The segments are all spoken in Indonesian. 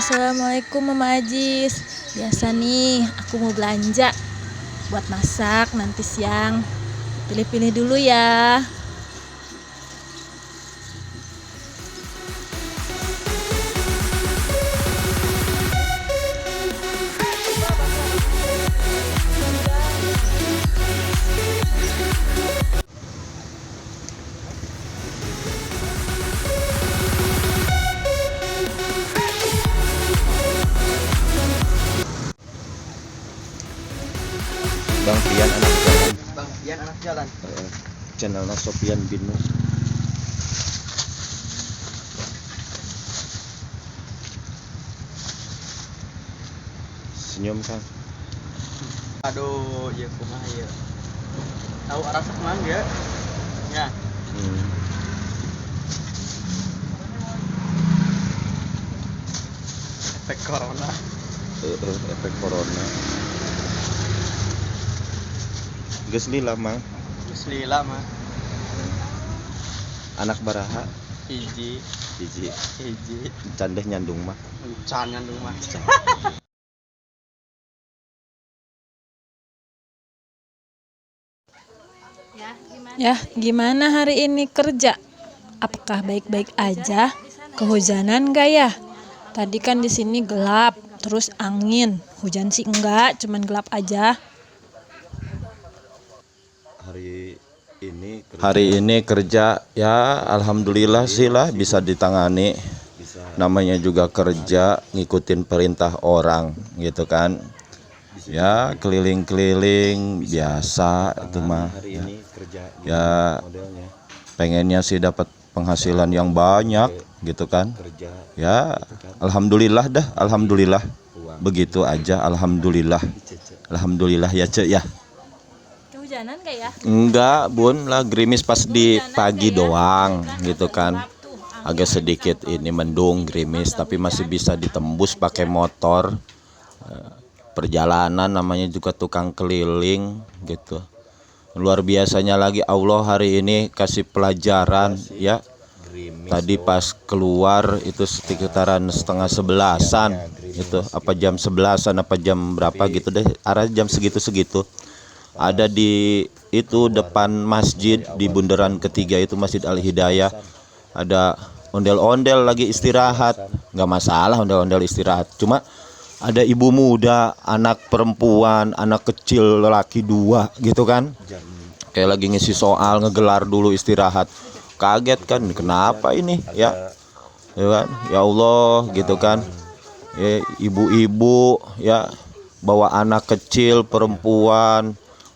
Assalamualaikum Mama Ajis. Biasa nih aku mau belanja buat masak nanti siang. Pilih-pilih dulu ya. Bang Pian anak jalan. Bang Pian anak jalan. Channelnya Sofian Binu. Senyum Kang. Aduh, ya kumaha ya. Tahu rasa kemana ya? Ya. Efek corona. Efek corona. Geus lila Mang. Terus lila mah. Anak baraha Hiji. candeh nyandung mah. Can nyandung mah. Ya, gimana hari ini kerja? Apakah baik-baik aja? Kehujanan gak ya? Tadi kan di sini gelap, terus angin. Hujan sih enggak, cuman gelap aja. Hari ini kerja ya alhamdulillah sih lah bisa ditangani. Namanya juga kerja ngikutin perintah orang gitu kan. Ya keliling-keliling biasa itu mah. Ya pengennya sih dapat penghasilan yang banyak gitu kan. Ya alhamdulillah dah, alhamdulillah. Begitu aja alhamdulillah. Alhamdulillah ya Cek ya. Kehujanan gak ya? Enggak bun lah, gerimis pas di pagi doang gitu kan. Agak sedikit ini mendung gerimis tapi masih bisa ditembus pakai motor. Perjalanan namanya juga tukang keliling gitu. Luar biasanya lagi Allah hari ini kasih pelajaran ya. Tadi pas keluar itu sekitaran 10:30-an gitu, apa jam 11-an apa jam berapa gitu deh, arah jam segitu-segitu. Ada di itu depan masjid di bundaran ketiga itu Masjid Al Hidayah. Ada ondel-ondel lagi istirahat. Nggak masalah ondel-ondel istirahat. Cuma ada ibu muda, anak perempuan, anak kecil, lelaki 2 gitu kan. Kayak lagi ngisi soal, ngegelar dulu istirahat. Kaget kan, kenapa ini ya? Ya kan? Ya Allah gitu kan. Ya, ibu-ibu ya bawa anak kecil, perempuan.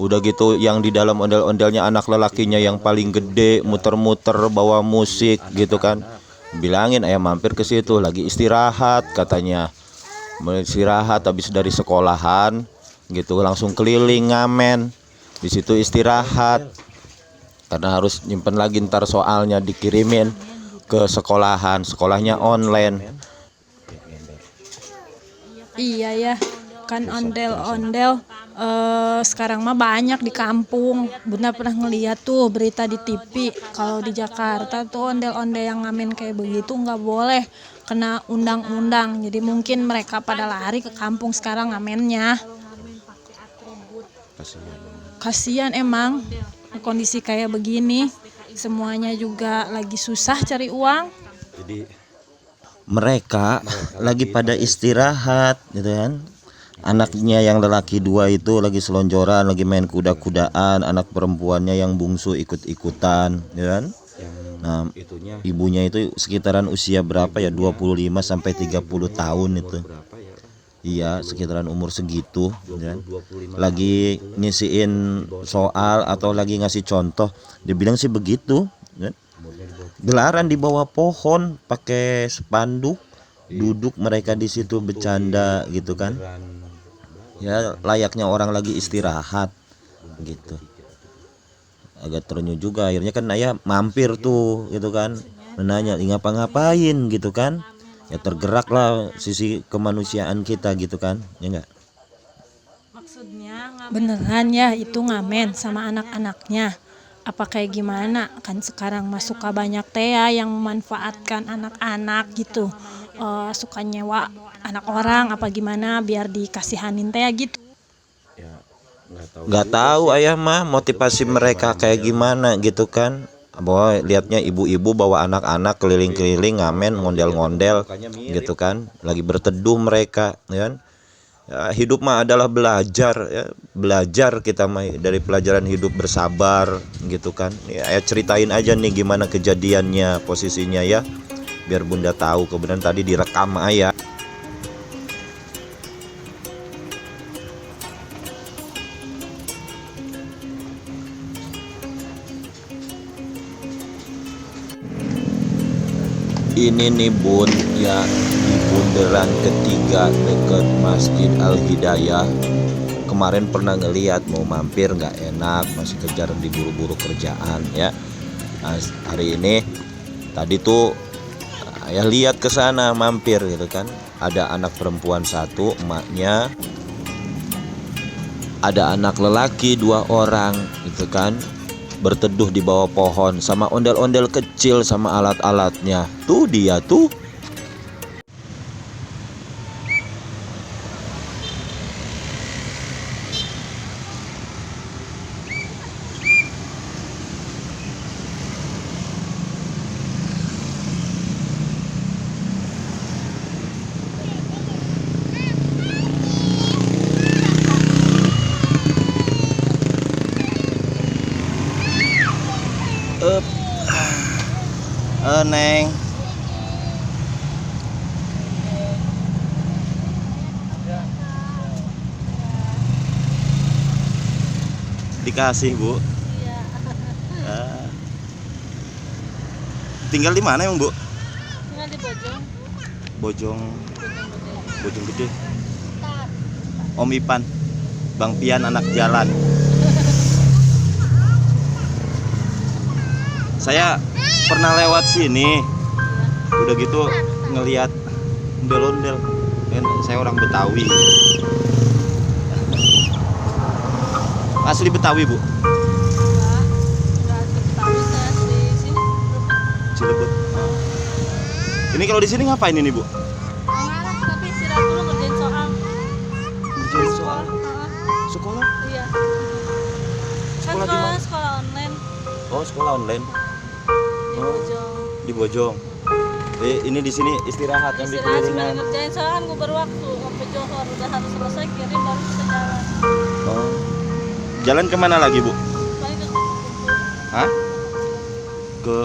Udah gitu yang di dalam ondel-ondelnya anak lelakinya yang paling gede muter-muter bawa musik gitu kan. Bilangin ayah mampir ke situ lagi istirahat katanya. Istirahat habis dari sekolahan gitu langsung keliling ngamen. Di situ istirahat. Karena harus nyimpen lagi ntar soalnya dikirimin ke sekolahan. Sekolahnya online. Iya ya, kan ondel-ondel sekarang mah banyak di kampung. Bunda pernah ngeliat tuh berita di TV. Kalau di Jakarta tuh ondel-ondel yang ngamen kayak begitu nggak boleh, kena undang-undang. Jadi mungkin mereka pada lari ke kampung sekarang ngamennya. Kasian emang kondisi kayak begini. Semuanya juga lagi susah cari uang. Jadi mereka lagi pada istirahat gitu kan. Anaknya yang lelaki 2 itu lagi selonjoran, lagi main kuda-kudaan, anak perempuannya yang bungsu ikut-ikutan ya kan. Nah, ibunya itu sekitaran usia berapa ya? 25 sampai 30 tahun itu. Iya, sekitaran umur segitu ya. Lagi ngisiin soal atau lagi ngasih contoh. Dia bilang sih begitu ya. Gelaran di bawah pohon pakai spanduk, duduk mereka di situ bercanda gitu kan. Ya layaknya orang lagi istirahat gitu. Agak terenyuh juga akhirnya kan ayah mampir tuh gitu kan, menanya ngapa-ngapain gitu kan. Ya tergerak lah sisi kemanusiaan kita gitu kan, ya enggak? Beneran ya itu ngamen sama anak-anaknya? Apa kayak gimana? Kan sekarang mah suka banyak teh yang memanfaatkan anak-anak gitu. suka nyewa anak orang apa gimana biar dikasihanin teh gitu. Nggak tahu ayah mah motivasi mereka kayak gimana gitu kan. Bahwa lihatnya ibu-ibu bawa anak-anak keliling-keliling ngamen ngondel-ngondel gitu kan, lagi berteduh mereka ya kan. Ya, hidup mah adalah belajar ya, belajar kita mah dari pelajaran hidup bersabar gitu kan. Ya, ceritain aja nih gimana kejadiannya posisinya ya, biar bunda tahu. Kemudian tadi direkam ayah. Ini nih bun ya, di bundaran ketiga dekat Masjid Al Hidayah. Kemarin pernah ngeliat mau mampir nggak enak, masih kejar diburu-buru kerjaan ya. Nah, hari ini tadi tuh ayah lihat ke sana mampir gitu kan. Ada anak perempuan satu, emaknya. Ada anak lelaki 2 orang gitu kan, berteduh di bawah pohon sama ondel-ondel kecil sama alat-alatnya. Tuh dia tuh. Neng. Dikasih bu. Tinggal di mana emang bu? Tinggal di Bojong. Bojong. Bojong Gede. Om Ipan, Bang Pian anak jalan. Saya pernah lewat sini, udah gitu ngelihat ondel-ondel. Kan saya orang Betawi. Asli Betawi bu? Cilebut. Ini kalau di sini ngapain ini bu? Marah tapi istirahat dulu kerjain soal. Kerjain soal? Sekolah? Iya. Sekolah di mana? Sekolah online Oh sekolah online. di Bojong. Di Bojong. Ini di sini istirahat yang Istirahat sambil dikelilingan. ngerjain soal kan gue berwaktu sampai Johor udah harus selesai kirim baru bisa jalan. Oh. Jalan kemana lagi bu? Paling ke kumpul. Hah? Ke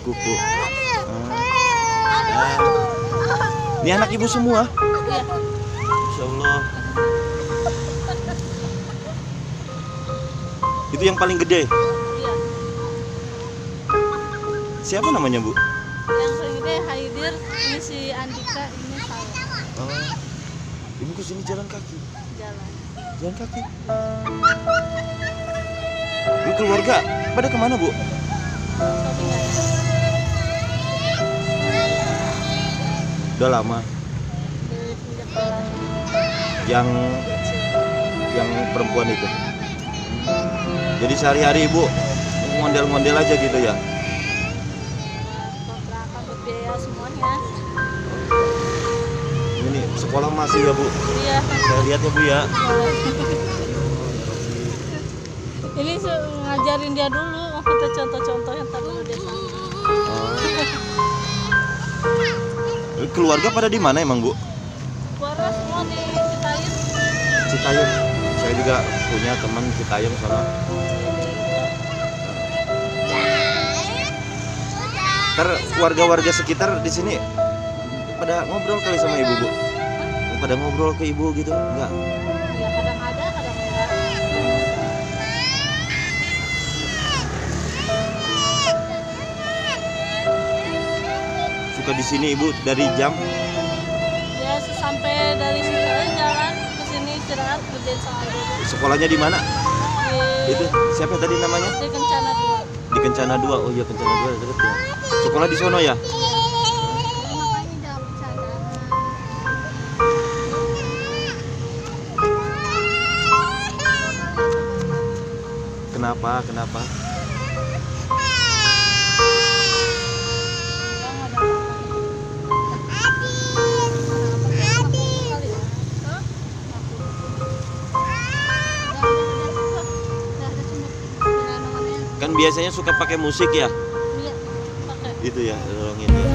kuku. Ini anak ibu semua? Iya. Masya Allah. Itu yang paling gede. Iya. Siapa namanya bu? Yang paling gede Haidir, ini si Andika, ini saya. Oh. Ibu kesini jalan kaki. Jalan. Jalan kaki. Ini keluarga pada kemana bu? Shopping aja. Udah lama. Dari semenjak jalan. Yang perempuan itu. Jadi sehari-hari ibu ngondel-ngondel aja gitu ya? Kontrakan buat biaya semuanya. Ini sekolah masih ya bu? Iya. Saya lihat ya bu ya. Ini ngajarin dia dulu, kita contoh-contoh yang tadi udah sama. Keluarga pada di mana emang bu? Keluarga semua di Citayam. Citayam. Saya juga punya teman Citayam sana. Ntar warga-warga sekitar di sini pada ngobrol kali sama ibu bu? Pada ngobrol ke ibu gitu? Enggak? Ya kadang ada, kadang enggak. Suka di sini ibu dari jam? Ya sampai dari situ aja jalan ke sini istirahat kerjain soal dulu. Sekolahnya di mana? Di, Itu siapa tadi namanya? di Kencana 2. Di Kencana 2. Oh iya Kencana 2 deket ya. Sekolah di sono ya? Makanya jauh sana. Kenapa? biasanya suka pakai musik ya? Iya, pakai. Itu ya, tolongin ya.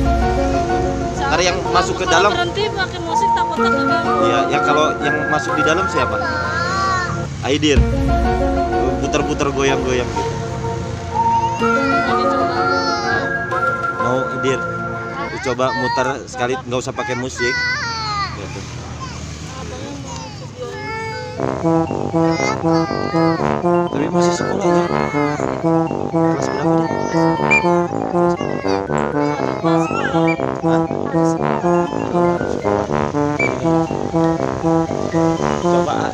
Ntar yang masuk ke dalam. Berhenti pakai musik takutnya keganggu. Iya, ya kalau yang masuk di dalam siapa? Aidir. Putar-putar goyang-goyang gitu. Mau Aidir? Coba mutar sekali, nggak usah pakai musik. Gitu. Tapi masih sekolah ya? Kelas berapa nih? Coba.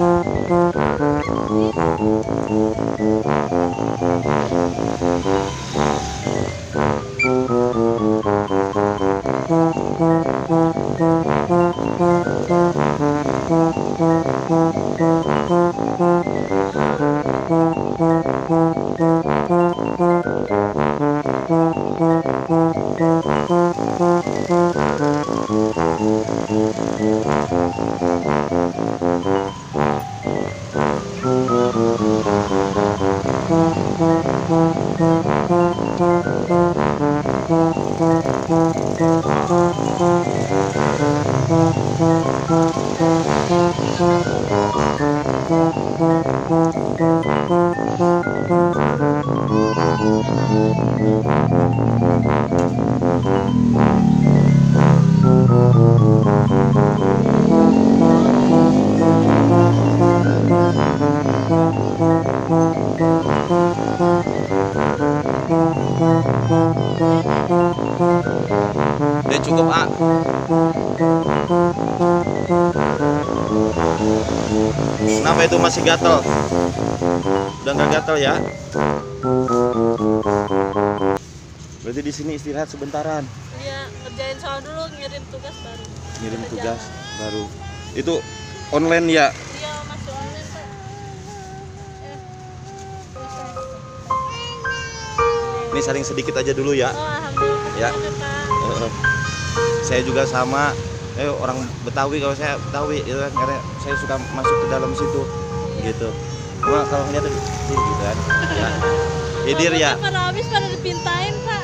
Udah cukup, A. Kenapa itu masih gatel? Udah nggak gatel ya? Berarti di sini istirahat sebentaran. Iya, kerjain soal dulu, ngirim tugas baru. Ngirim tugas baru. Itu online ya? Iya, masih online, Pak. Ini saling sedikit aja dulu ya. Oh, alhamdulillah. Ya. Pak. Saya juga sama. Orang Betawi, kalau saya Betawi itu kan, karena saya suka masuk ke dalam situ gitu. Cuma kalau ngeliat gitu kan. Ya. Idir ya. Pada habis pada dipintain, Pak.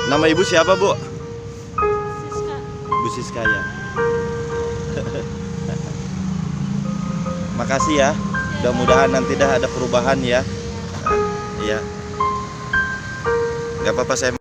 Nama ibu siapa, Bu? Siska. Bu Siska ya. Makasih ya. Mudah-mudahan nanti dah ada perubahan ya. Iya. Gak apa-apa saya